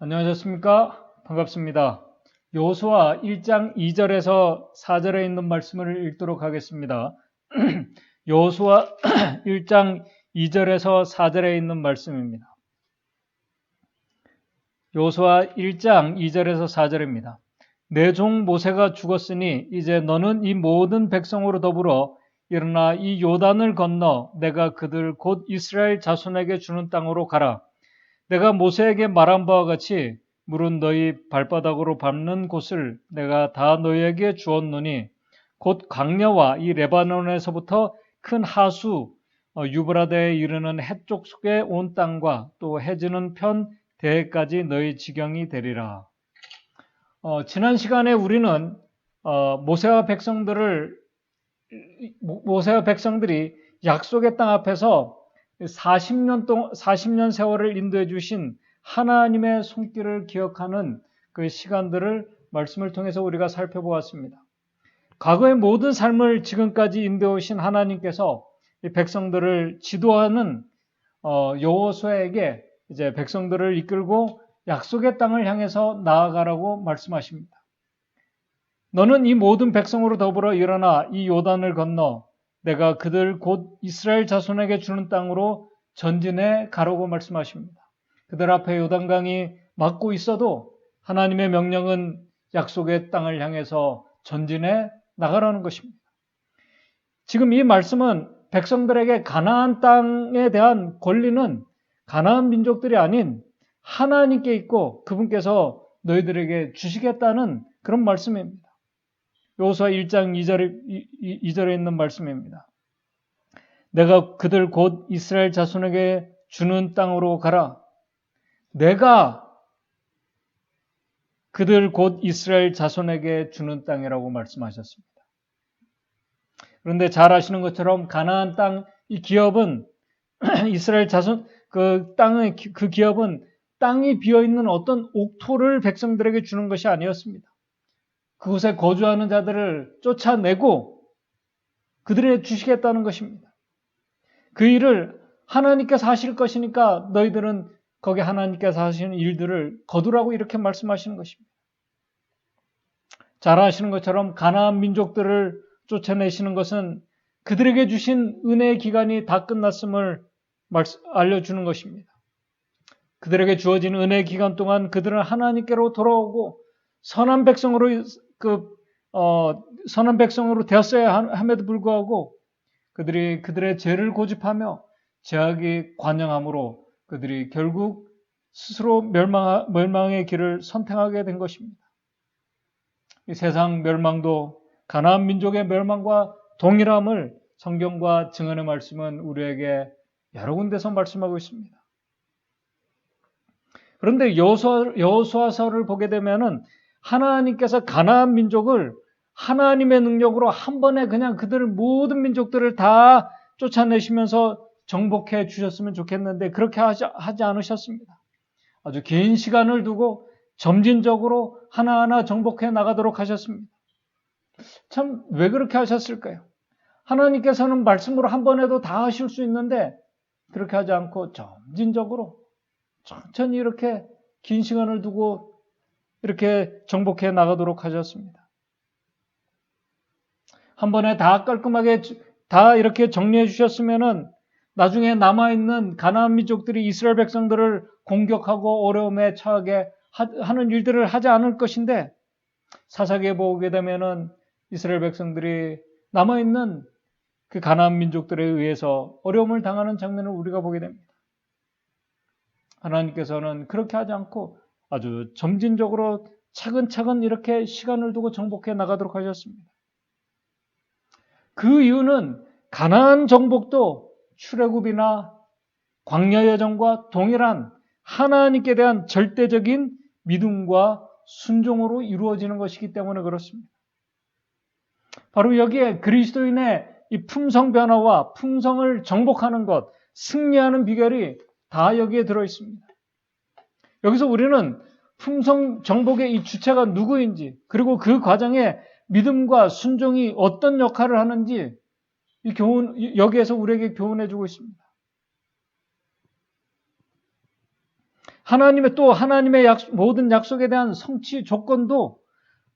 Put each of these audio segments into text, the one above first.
안녕하셨습니까? 반갑습니다. 여호수아 1장 2절에서 4절에 있는 말씀을 읽도록 하겠습니다. 여호수아 1장 2절에서 4절에 있는 말씀입니다. 여호수아 1장 2절에서 4절입니다. 내 종 모세가 죽었으니 이제 너는 이 모든 백성으로 더불어 일어나 이 요단을 건너 내가 그들 곧 이스라엘 자손에게 주는 땅으로 가라. 내가 모세에게 말한 바와 같이 물은 너희 발바닥으로 밟는 곳을 내가 다 너희에게 주었노니 곧 광야와 이 레바논에서부터 큰 하수 유브라데에 이르는 해쪽 속에 온 땅과 또 해지는 편 대해까지 너희 지경이 되리라. 지난 시간에 우리는 모세와 백성들이 약속의 땅 앞에서 40년 세월을 인도해 주신 하나님의 손길을 기억하는 그 시간들을 말씀을 통해서 우리가 살펴보았습니다. 과거의 모든 삶을 지금까지 인도해 오신 하나님께서 이 백성들을 지도하는 여호수아에게 이제 백성들을 이끌고 약속의 땅을 향해서 나아가라고 말씀하십니다. 너는 이 모든 백성으로 더불어 일어나 이 요단을 건너 내가 그들 곧 이스라엘 자손에게 주는 땅으로 전진해 가라고 말씀하십니다. 그들 앞에 요단강이 막고 있어도 하나님의 명령은 약속의 땅을 향해서 전진해 나가라는 것입니다. 지금 이 말씀은 백성들에게 가나안 땅에 대한 권리는 가나안 민족들이 아닌 하나님께 있고 그분께서 너희들에게 주시겠다는 그런 말씀입니다. 여호수아 1장 2절에 있는 말씀입니다. 내가 그들 곧 이스라엘 자손에게 주는 땅으로 가라. 내가 그들 곧 이스라엘 자손에게 주는 땅이라고 말씀하셨습니다. 그런데 잘 아시는 것처럼 가나안 땅 이 기업은 이스라엘 자손 그 땅의 그 기업은 땅이 비어 있는 어떤 옥토를 백성들에게 주는 것이 아니었습니다. 그곳에 거주하는 자들을 쫓아내고 그들에게 주시겠다는 것입니다. 그 일을 하나님께서 하실 것이니까 너희들은 거기 하나님께서 하시는 일들을 거두라고 이렇게 말씀하시는 것입니다. 잘 아시는 것처럼 가나안 민족들을 쫓아내시는 것은 그들에게 주신 은혜의 기간이 다 끝났음을 알려주는 것입니다. 그들에게 주어진 은혜의 기간 동안 그들은 하나님께로 돌아오고 선한 백성으로 되었어야 함에도 불구하고 그들의 죄를 고집하며 죄악이 관영함으로 그들이 결국 스스로 멸망의 길을 선택하게 된 것입니다. 이 세상 멸망도 가나안 민족의 멸망과 동일함을 성경과 증언의 말씀은 우리에게 여러 군데서 말씀하고 있습니다. 그런데 여호수아서를 보게 되면은 하나님께서 가나안 민족을 하나님의 능력으로 한 번에 그냥 그들을 모든 민족들을 다 쫓아내시면서 정복해 주셨으면 좋겠는데 그렇게 하지 않으셨습니다. 아주 긴 시간을 두고 점진적으로 하나하나 정복해 나가도록 하셨습니다. 참 왜 그렇게 하셨을까요? 하나님께서는 말씀으로 한 번에도 다 하실 수 있는데 그렇게 하지 않고 점진적으로 천천히 이렇게 긴 시간을 두고 이렇게 정복해 나가도록 하셨습니다. 한 번에 다 깔끔하게 다 이렇게 정리해 주셨으면은 나중에 남아있는 가나안 민족들이 이스라엘 백성들을 공격하고 어려움에 처하게 하는 일들을 하지 않을 것인데 사사기에 보게 되면은 이스라엘 백성들이 남아있는 그 가나안 민족들에 의해서 어려움을 당하는 장면을 우리가 보게 됩니다. 하나님께서는 그렇게 하지 않고 아주 점진적으로 차근차근 이렇게 시간을 두고 정복해 나가도록 하셨습니다. 그 이유는 가나안 정복도 출애굽이나 광야 여정과 동일한 하나님께 대한 절대적인 믿음과 순종으로 이루어지는 것이기 때문에 그렇습니다. 바로 여기에 그리스도인의 이 품성 변화와 품성을 정복하는 것, 승리하는 비결이 다 여기에 들어 있습니다. 여기서 우리는 품성 정복의 이 주체가 누구인지, 그리고 그 과정에 믿음과 순종이 어떤 역할을 하는지 여기에서 우리에게 교훈해 주고 있습니다. 하나님의 모든 약속에 대한 성취 조건도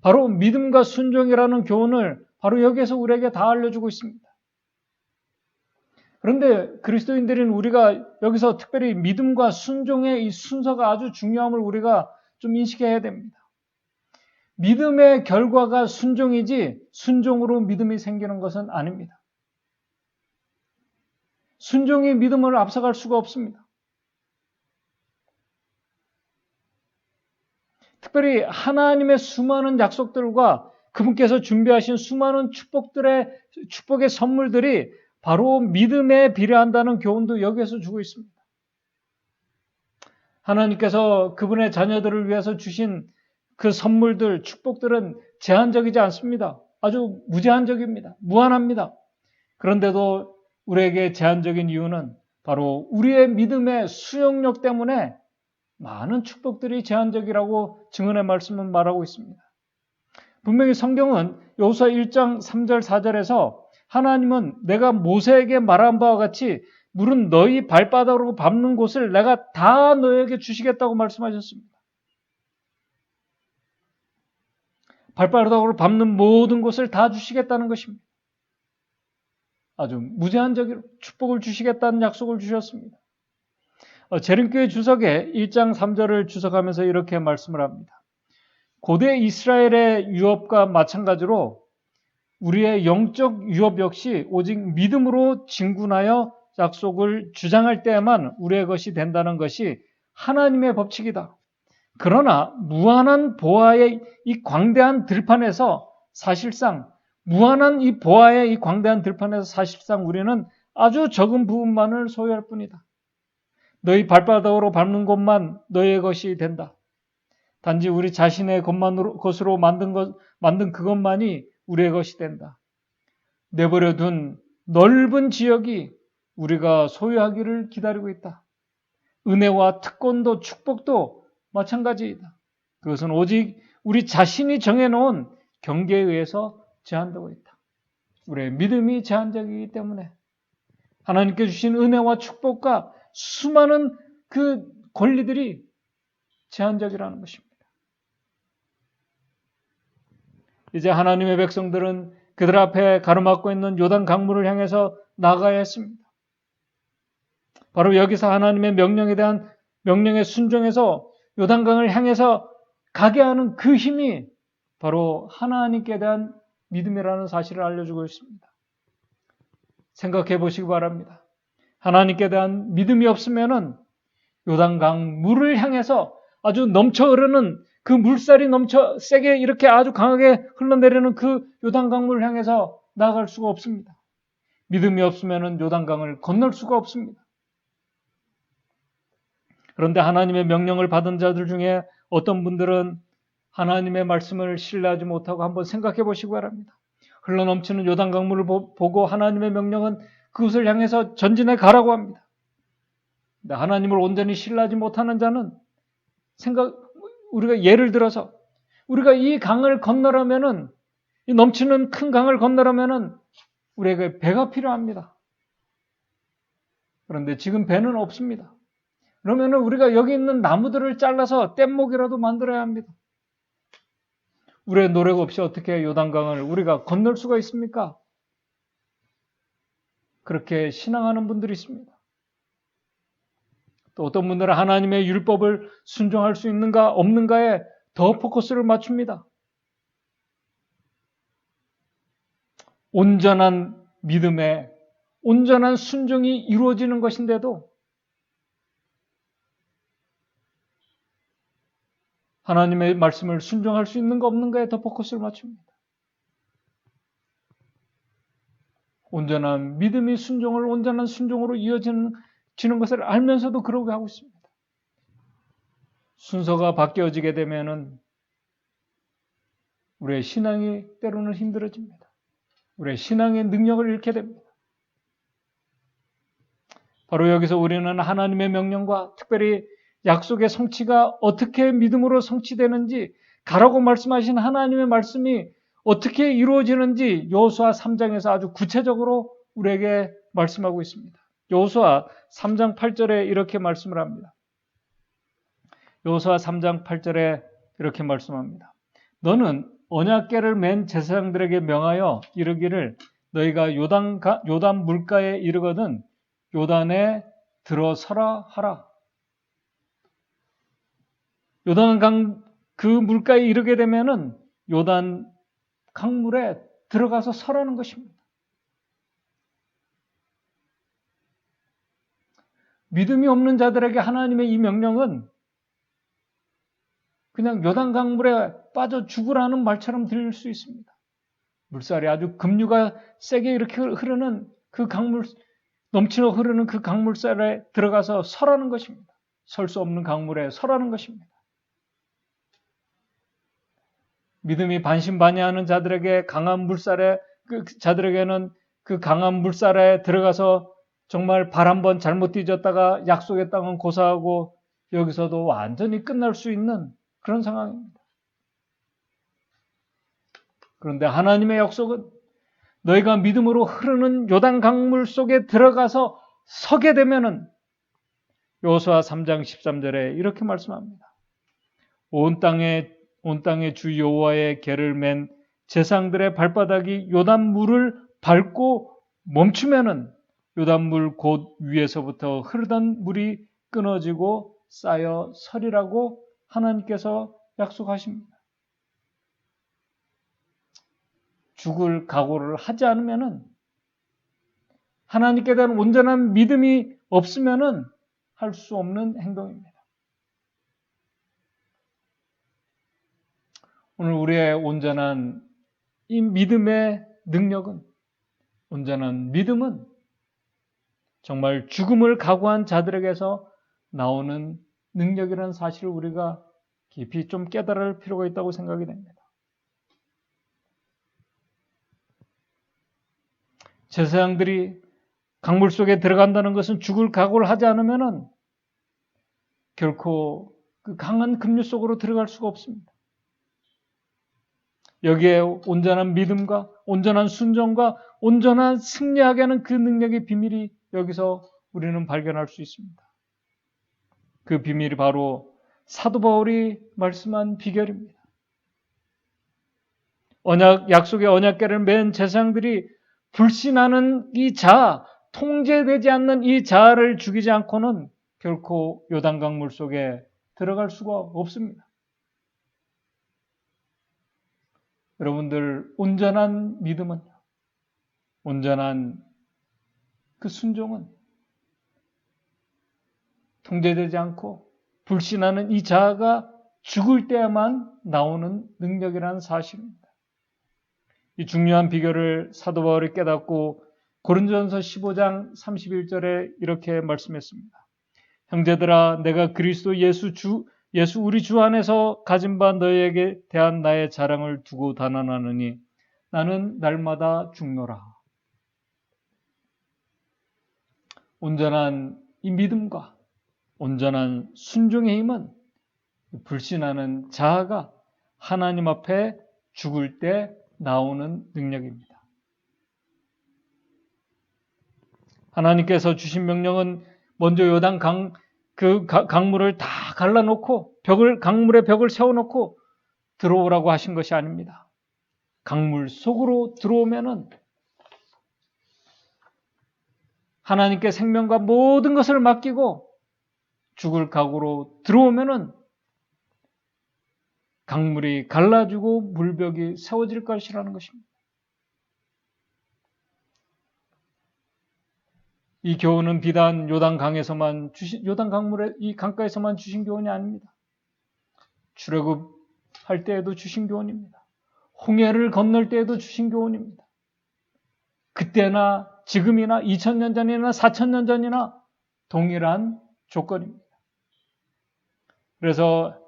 바로 믿음과 순종이라는 교훈을 바로 여기에서 우리에게 다 알려주고 있습니다. 그런데 그리스도인들인 우리가 여기서 특별히 믿음과 순종의 이 순서가 아주 중요함을 우리가 좀 인식해야 됩니다. 믿음의 결과가 순종이지 순종으로 믿음이 생기는 것은 아닙니다. 순종이 믿음을 앞서갈 수가 없습니다. 특별히 하나님의 수많은 약속들과 그분께서 준비하신 수많은 축복의 선물들이 바로 믿음에 비례한다는 교훈도 여기에서 주고 있습니다. 하나님께서 그분의 자녀들을 위해서 주신 그 선물들, 축복들은 제한적이지 않습니다. 아주 무제한적입니다. 무한합니다. 그런데도 우리에게 제한적인 이유는 바로 우리의 믿음의 수용력 때문에 많은 축복들이 제한적이라고 증언의 말씀은 말하고 있습니다. 분명히 성경은 여호수아 1장 3절 4절에서 하나님은 내가 모세에게 말한 바와 같이 물은 너희 발바닥으로 밟는 곳을 내가 다 너에게 주시겠다고 말씀하셨습니다. 발바닥으로 밟는 모든 곳을 다 주시겠다는 것입니다. 아주 무제한적인 축복을 주시겠다는 약속을 주셨습니다. 재림교회 주석에 1장 3절을 주석하면서 이렇게 말씀을 합니다. 고대 이스라엘의 유업과 마찬가지로 우리의 영적 유업 역시 오직 믿음으로 진군하여 약속을 주장할 때에만 우리의 것이 된다는 것이 하나님의 법칙이다. 그러나 무한한 보화의 이 광대한 들판에서 사실상 우리는 아주 적은 부분만을 소유할 뿐이다. 너희 발바닥으로 밟는 곳만 너희의 것이 된다. 단지 우리 자신의 것으로 만든 그것만이 우리의 것이 된다. 내버려 둔 넓은 지역이 우리가 소유하기를 기다리고 있다. 은혜와 특권도 축복도 마찬가지이다. 그것은 오직 우리 자신이 정해놓은 경계에 의해서 제한되고 있다. 우리의 믿음이 제한적이기 때문에 하나님께 주신 은혜와 축복과 수많은 그 권리들이 제한적이라는 것입니다. 이제 하나님의 백성들은 그들 앞에 가로막고 있는 요단 강물을 향해서 나가야 했습니다. 바로 여기서 하나님의 명령에 순종해서 요단강을 향해서 가게 하는 그 힘이 바로 하나님께 대한 믿음이라는 사실을 알려주고 있습니다. 생각해 보시기 바랍니다. 하나님께 대한 믿음이 없으면은 요단강 물을 향해서 아주 넘쳐 흐르는 그 물살이 세게 이렇게 아주 강하게 흘러내리는 그 요단강물을 향해서 나아갈 수가 없습니다. 믿음이 없으면은 요단강을 건널 수가 없습니다. 그런데 하나님의 명령을 받은 자들 중에 어떤 분들은 하나님의 말씀을 신뢰하지 못하고 한번 생각해 보시기 바랍니다. 흘러넘치는 요단강물을 보고 하나님의 명령은 그곳을 향해서 전진해 가라고 합니다. 근데 하나님을 온전히 신뢰하지 못하는 자는 우리가 예를 들어서 우리가 이 강을 건너려면은 이 넘치는 큰 강을 건너려면은 우리에게 배가 필요합니다. 그런데 지금 배는 없습니다. 그러면은 우리가 여기 있는 나무들을 잘라서 뗏목이라도 만들어야 합니다. 우리의 노력 없이 어떻게 요단강을 우리가 건널 수가 있습니까? 그렇게 신앙하는 분들이 있습니다. 또 어떤 분들은 하나님의 율법을 순종할 수 있는가 없는가에 더 포커스를 맞춥니다. 온전한 믿음에 온전한 순종이 이루어지는 것인데도 하나님의 말씀을 순종할 수 있는가 없는가에 더 포커스를 맞춥니다. 온전한 믿음이 온전한 순종으로 이어지는 것을 알면서도 그러게 하고 있습니다. 순서가 바뀌어지게 되면은 우리의 신앙이 때로는 힘들어집니다. 우리의 신앙의 능력을 잃게 됩니다. 바로 여기서 우리는 하나님의 명령과 특별히 약속의 성취가 어떻게 믿음으로 성취되는지 가라고 말씀하신 하나님의 말씀이 어떻게 이루어지는지 여호수아 3장에서 아주 구체적으로 우리에게 말씀하고 있습니다. 여호수아 3장 8절에 이렇게 말씀을 합니다. 여호수아 3장 8절에 이렇게 말씀합니다. 너는 언약궤를 맨 제사장들에게 명하여 이르기를 너희가 요단 물가에 이르거든 요단에 들어서라 하라. 요단강 그 물가에 이르게 되면은 요단 강물에 들어가서 서라는 것입니다. 믿음이 없는 자들에게 하나님의 이 명령은 그냥 요단 강물에 빠져 죽으라는 말처럼 들릴 수 있습니다. 물살이 아주 급류가 세게 이렇게 흐르는 그 강물, 넘치어 흐르는 그 강물살에 들어가서 서라는 것입니다. 설 수 없는 강물에 서라는 것입니다. 믿음이 반신반의하는 자들에게 자들에게는 그 강한 물살에 들어가서 정말 발 한 번 잘못 뒤졌다가 약속의 땅은 고사하고 여기서도 완전히 끝날 수 있는 그런 상황입니다. 그런데 하나님의 약속은 너희가 믿음으로 흐르는 요단 강물 속에 들어가서 서게 되면은 여호수아 3장 13절에 이렇게 말씀합니다. 온 땅에 주 여호와의 궤를 맨 제사장들의 발바닥이 요단 물을 밟고 멈추면은 요단 물 곧 위에서부터 흐르던 물이 끊어지고 쌓여 서리라고 하나님께서 약속하십니다. 죽을 각오를 하지 않으면은 하나님께 대한 온전한 믿음이 없으면은 할 수 없는 행동입니다. 오늘 우리의 온전한 이 믿음의 능력은, 온전한 믿음은 정말 죽음을 각오한 자들에게서 나오는 능력이라는 사실을 우리가 깊이 좀 깨달을 필요가 있다고 생각이 됩니다. 제사장들이 강물 속에 들어간다는 것은 죽을 각오를 하지 않으면 결코 그 강한 급류 속으로 들어갈 수가 없습니다. 여기에 온전한 믿음과 온전한 순종과 온전한 승리하게 하는 그 능력의 비밀이 여기서 우리는 발견할 수 있습니다. 그 비밀이 바로 사도 바울이 말씀한 비결입니다. 약속의 언약궤를 맨 제사장들이 불신하는 이 자아, 통제되지 않는 이 자아를 죽이지 않고는 결코 요단강 물 속에 들어갈 수가 없습니다. 여러분들 온전한 믿음은요, 온전한 그 순종은 통제되지 않고 불신하는 이 자아가 죽을 때만 나오는 능력이라는 사실입니다. 이 중요한 비결을 사도 바울이 깨닫고 고린도전서 15장 31절에 이렇게 말씀했습니다. 형제들아, 내가 그리스도 예수 우리 주 안에서 가진 바 너희에게 대한 나의 자랑을 두고 단언하느니 나는 날마다 죽노라. 온전한 이 믿음과 온전한 순종의 힘은 불신하는 자아가 하나님 앞에 죽을 때 나오는 능력입니다. 하나님께서 주신 명령은 먼저 요단 강물을 다 갈라놓고 강물에 벽을 세워놓고 들어오라고 하신 것이 아닙니다. 강물 속으로 들어오면은 하나님께 생명과 모든 것을 맡기고 죽을 각오로 들어오면은 강물이 갈라지고 물벽이 세워질 것이라는 것입니다. 이 교훈은 비단 요단 강물의 이 강가에서만 주신 교훈이 아닙니다. 출애굽할 때에도 주신 교훈입니다. 홍해를 건널 때에도 주신 교훈입니다. 그때나 지금이나 2000년 전이나 4000년 전이나 동일한 조건입니다. 그래서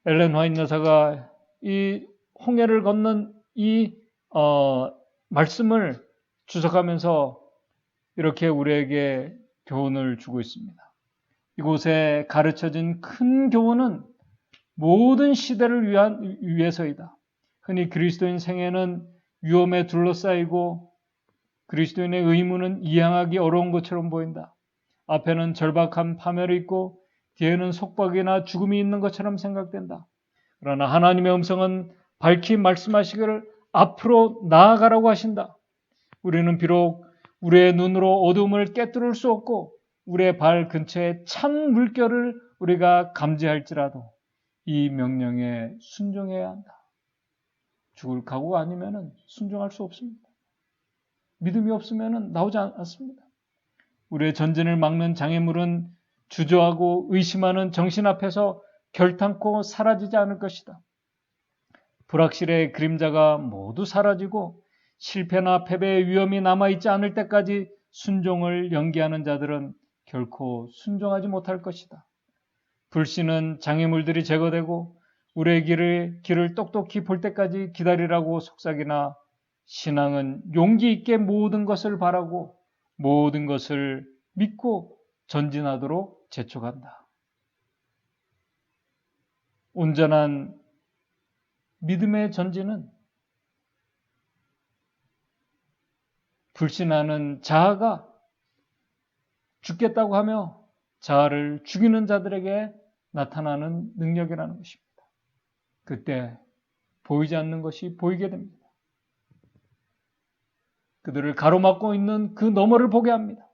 엘렌 화이트 여사가 이 홍해를 건넌 이 말씀을 주석하면서 이렇게 우리에게 교훈을 주고 있습니다. 이곳에 가르쳐진 큰 교훈은 모든 시대를 위해서이다. 흔히 그리스도인 생애는 위험에 둘러싸이고 그리스도인의 의무는 이행하기 어려운 것처럼 보인다. 앞에는 절박한 파멸이 있고 뒤에는 속박이나 죽음이 있는 것처럼 생각된다. 그러나 하나님의 음성은 밝히 말씀하시기를 앞으로 나아가라고 하신다. 우리는 비록 우리의 눈으로 어둠을 깨뜨릴 수 없고 우리의 발 근처에 찬 물결을 우리가 감지할지라도 이 명령에 순종해야 한다. 죽을 각오가 아니면 순종할 수 없습니다. 믿음이 없으면 나오지 않습니다. 우리의 전진을 막는 장애물은 주저하고 의심하는 정신 앞에서 결탄코 사라지지 않을 것이다. 불확실의 그림자가 모두 사라지고 실패나 패배의 위험이 남아있지 않을 때까지 순종을 연기하는 자들은 결코 순종하지 못할 것이다. 불신은 장애물들이 제거되고 우리의 길을 똑똑히 볼 때까지 기다리라고 속삭이나 신앙은 용기 있게 모든 것을 바라고 모든 것을 믿고 전진하도록 재촉한다. 온전한 믿음의 전진은 불신하는 자아가 죽겠다고 하며 자아를 죽이는 자들에게 나타나는 능력이라는 것입니다. 그때 보이지 않는 것이 보이게 됩니다. 그들을 가로막고 있는 그 너머를 보게 합니다.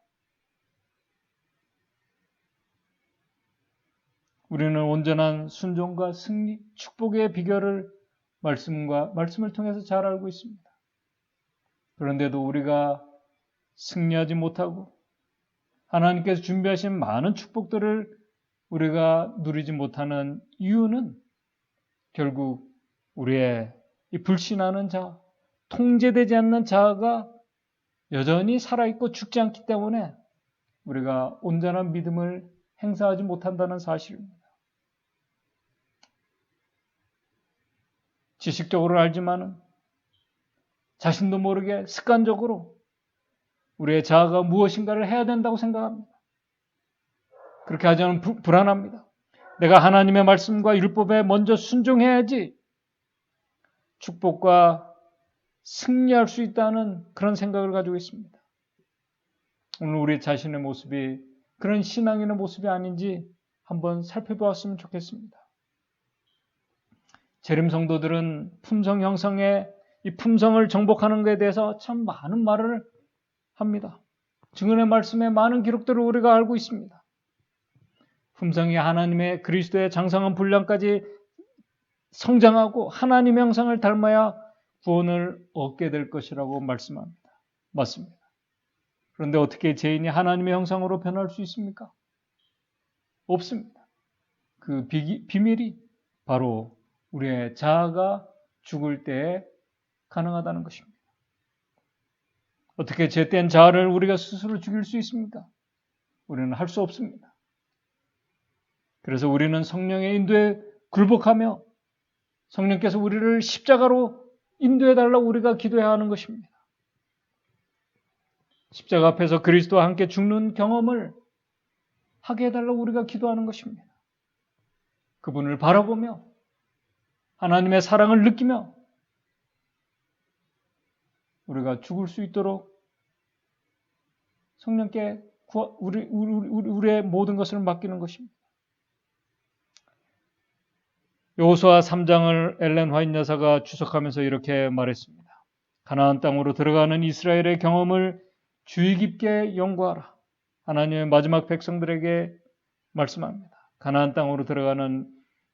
우리는 온전한 순종과 승리, 축복의 비결을 말씀을 통해서 잘 알고 있습니다. 그런데도 우리가 승리하지 못하고 하나님께서 준비하신 많은 축복들을 우리가 누리지 못하는 이유는 결국 우리의 이 불신하는 자아, 통제되지 않는 자아가 여전히 살아있고 죽지 않기 때문에 우리가 온전한 믿음을 행사하지 못한다는 사실입니다. 지식적으로 알지만은 자신도 모르게 습관적으로 우리의 자아가 무엇인가를 해야 된다고 생각합니다. 그렇게 하지 않으면 불안합니다. 내가 하나님의 말씀과 율법에 먼저 순종해야지 축복과 승리할 수 있다는 그런 생각을 가지고 있습니다. 오늘 우리 자신의 모습이 그런 신앙인의 모습이 아닌지 한번 살펴보았으면 좋겠습니다. 재림 성도들은 품성 형성의 이 품성을 정복하는 것에 대해서 참 많은 말을 합니다. 증언의 말씀에 많은 기록들을 우리가 알고 있습니다. 품성이 하나님의 그리스도의 장성한 분량까지 성장하고 하나님의 형상을 닮아야 구원을 얻게 될 것이라고 말씀합니다. 맞습니다. 그런데 어떻게 죄인이 하나님의 형상으로 변할 수 있습니까? 없습니다. 그 비밀이 바로 우리의 자아가 죽을 때에 가능하다는 것입니다. 어떻게 죄된 자아를 우리가 스스로 죽일 수 있습니까? 우리는 할 수 없습니다. 그래서 우리는 성령의 인도에 굴복하며 성령께서 우리를 십자가로 인도해달라고 우리가 기도해야 하는 것입니다. 십자가 앞에서 그리스도와 함께 죽는 경험을 하게 해달라고 우리가 기도하는 것입니다. 그분을 바라보며 하나님의 사랑을 느끼며 우리가 죽을 수 있도록 성령께 우리의 모든 것을 맡기는 것입니다. 여호수아 3장을 엘렌 화이트 여사가 주석하면서 이렇게 말했습니다. 가나안 땅으로 들어가는 이스라엘의 경험을 주의 깊게 연구하라. 하나님의 마지막 백성들에게 말씀합니다. 가나안 땅으로 들어가는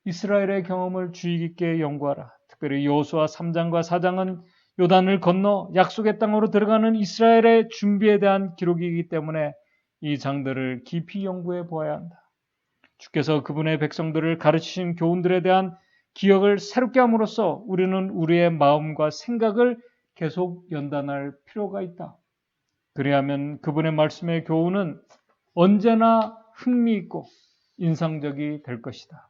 이스라엘의 경험을 주의 깊게 연구하라. 특별히 여호수아 3장과 4장은 요단을 건너 약속의 땅으로 들어가는 이스라엘의 준비에 대한 기록이기 때문에 이 장들을 깊이 연구해 보아야 한다. 주께서 그분의 백성들을 가르치신 교훈들에 대한 기억을 새롭게 함으로써 우리는 우리의 마음과 생각을 계속 연단할 필요가 있다. 그리하면 그분의 말씀의 교훈은 언제나 흥미있고 인상적이 될 것이다.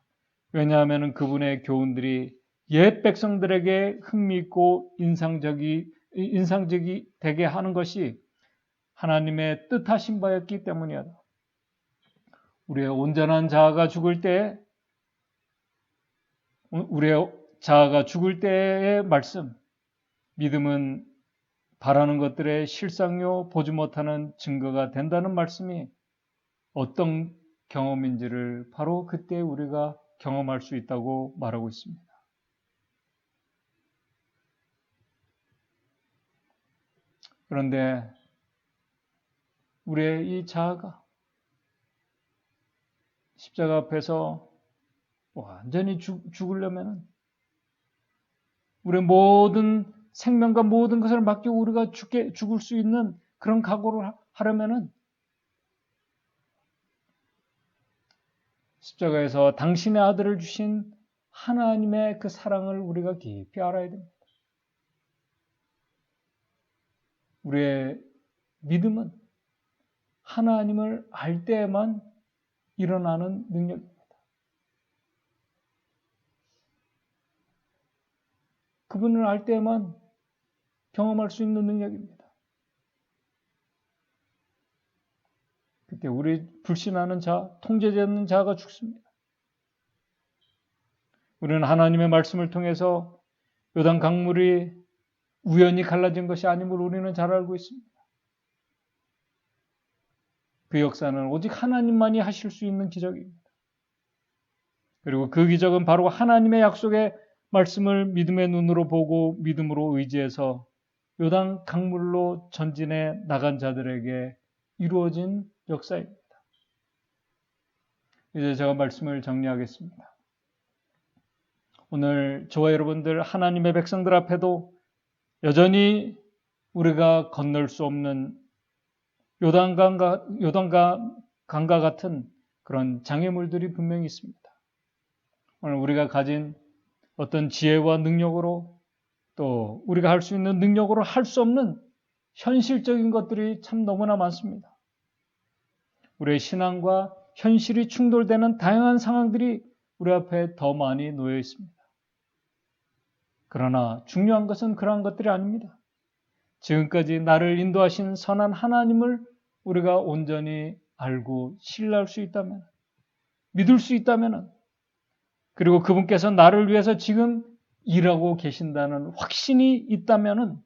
왜냐하면 그분의 교훈들이 옛 백성들에게 흥미있고 인상적이 되게 하는 것이 하나님의 뜻하신 바였기 때문이다. 우리의 온전한 자아가 죽을 때, 우리의 자아가 죽을 때의 말씀, 믿음은 바라는 것들의 실상요 보지 못하는 증거가 된다는 말씀이 어떤 경험인지를 바로 그때 우리가 경험할 수 있다고 말하고 있습니다. 그런데 우리의 이 자아가 십자가 앞에서 완전히 죽으려면 우리의 모든 생명과 모든 것을 맡기고 우리가 죽을 수 있는 그런 각오를 하려면은 십자가에서 당신의 아들을 주신 하나님의 그 사랑을 우리가 깊이 알아야 됩니다. 우리의 믿음은 하나님을 알 때에만 일어나는 능력입니다. 그분을 알 때에만 경험할 수 있는 능력입니다. 그때 우리 불신하는 자, 통제되는 자가 죽습니다. 우리는 하나님의 말씀을 통해서 요단 강물이 우연히 갈라진 것이 아님을 우리는 잘 알고 있습니다. 그 역사는 오직 하나님만이 하실 수 있는 기적입니다. 그리고 그 기적은 바로 하나님의 약속의 말씀을 믿음의 눈으로 보고 믿음으로 의지해서 요단 강물로 전진해 나간 자들에게 이루어진 역사입니다. 이제 제가 말씀을 정리하겠습니다. 오늘 저와 여러분들 하나님의 백성들 앞에도 여전히 우리가 건널 수 없는 요단강과 같은 그런 장애물들이 분명히 있습니다. 오늘 우리가 가진 어떤 지혜와 능력으로 또 우리가 할 수 있는 능력으로 할 수 없는 현실적인 것들이 참 너무나 많습니다. 우리의 신앙과 현실이 충돌되는 다양한 상황들이 우리 앞에 더 많이 놓여 있습니다. 그러나 중요한 것은 그러한 것들이 아닙니다. 지금까지 나를 인도하신 선한 하나님을 우리가 온전히 알고 신뢰할 수 있다면, 믿을 수 있다면, 그리고 그분께서 나를 위해서 지금 일하고 계신다는 확신이 있다면,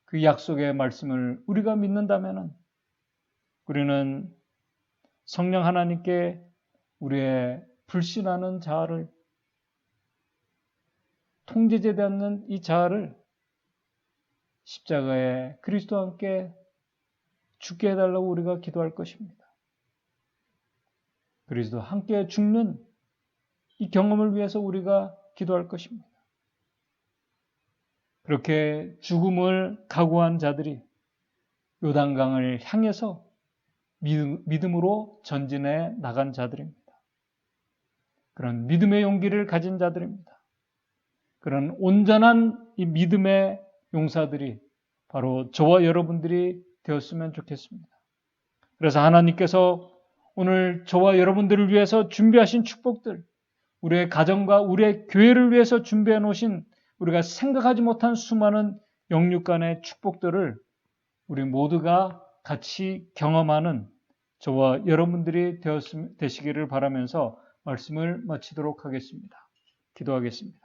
그 약속의 말씀을 우리가 믿는다면, 우리는 성령 하나님께 우리의 불신하는 자아를, 통제되지 않는 이 자아를 십자가에 그리스도와 함께 죽게 해달라고 우리가 기도할 것입니다. 그리스도와 함께 죽는 이 경험을 위해서 우리가 기도할 것입니다. 그렇게 죽음을 각오한 자들이 요단강을 향해서 믿음으로 전진해 나간 자들입니다. 그런 믿음의 용기를 가진 자들입니다. 그런 온전한 이 믿음의 용사들이 바로 저와 여러분들이 되었으면 좋겠습니다. 그래서 하나님께서 오늘 저와 여러분들을 위해서 준비하신 축복들, 우리의 가정과 우리의 교회를 위해서 준비해 놓으신 우리가 생각하지 못한 수많은 영육간의 축복들을 우리 모두가 같이 경험하는 저와 여러분들이 되시기를 바라면서 말씀을 마치도록 하겠습니다. 기도하겠습니다.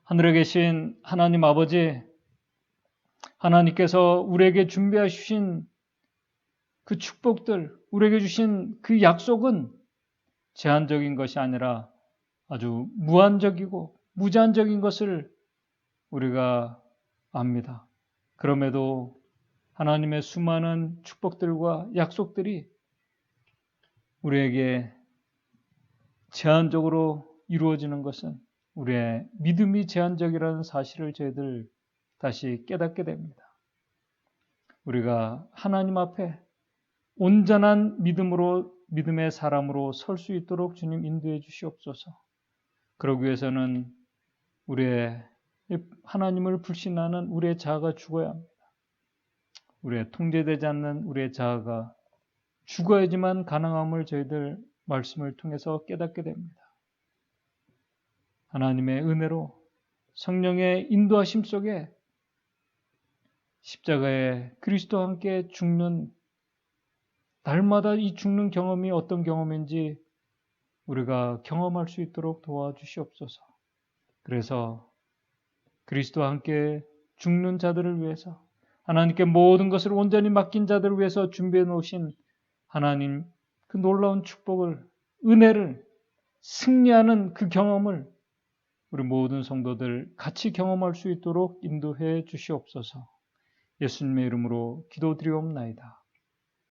하늘에 계신 하나님 아버지, 하나님께서 우리에게 준비해 주신 그 축복들, 우리에게 주신 그 약속은 제한적인 것이 아니라 아주 무한적이고 무제한적인 것을 우리가 압니다. 그럼에도 하나님의 수많은 축복들과 약속들이 우리에게 제한적으로 이루어지는 것은 우리의 믿음이 제한적이라는 사실을 저희들 다시 깨닫게 됩니다. 우리가 하나님 앞에 온전한 믿음의 사람으로 설 수 있도록 주님 인도해 주시옵소서. 그러기 위해서는 우리의 하나님을 불신하는 우리의 자아가 죽어야 합니다. 우리의 통제되지 않는 우리의 자아가 죽어야지만 가능함을 저희들 말씀을 통해서 깨닫게 됩니다. 하나님의 은혜로 성령의 인도하심 속에 십자가에 그리스도와 함께 죽는 날마다 이 죽는 경험이 어떤 경험인지 우리가 경험할 수 있도록 도와주시옵소서. 그래서 그리스도와 함께 죽는 자들을 위해서 하나님께 모든 것을 온전히 맡긴 자들을 위해서 준비해 놓으신 하나님 그 놀라운 축복을, 은혜를, 승리하는 그 경험을 우리 모든 성도들 같이 경험할 수 있도록 인도해 주시옵소서. 예수님의 이름으로 기도드리옵나이다.